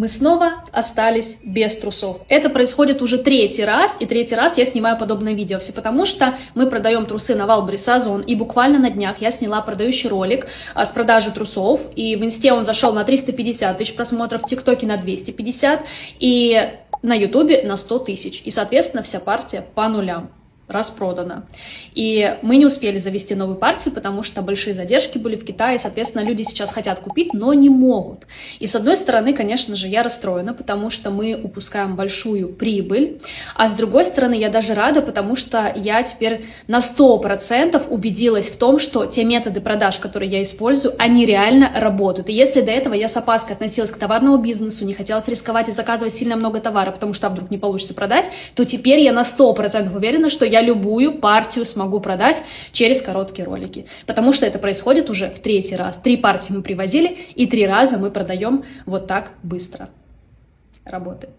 Мы снова остались без трусов. Это происходит уже третий раз, и третий раз я снимаю подобное видео. Все потому, что мы продаем трусы на Wildberries Озон, и буквально на днях я сняла продающий ролик с продажи трусов, и в Инсте он зашел на 350 тысяч просмотров, в ТикТоке на 250, и на Ютубе на 100 тысяч. И, соответственно, вся партия по нулям. Распродана. И мы не успели завести новую партию, потому что большие задержки были в Китае, соответственно, люди сейчас хотят купить, но не могут. И с одной стороны, конечно же, я расстроена, потому что мы упускаем большую прибыль, а с другой стороны, я даже рада, потому что я теперь на 100% убедилась в том, что те методы продаж, которые я использую, они реально работают. И если до этого я с опаской относилась к товарному бизнесу, не хотелось рисковать и заказывать сильно много товара, потому что вдруг не получится продать, то теперь я на 100% уверена, что я любую партию смогу продать через короткие ролики. Потому что это происходит уже в третий раз. 3 партии мы привозили, и 3 раза мы продаем вот так быстро. Работает.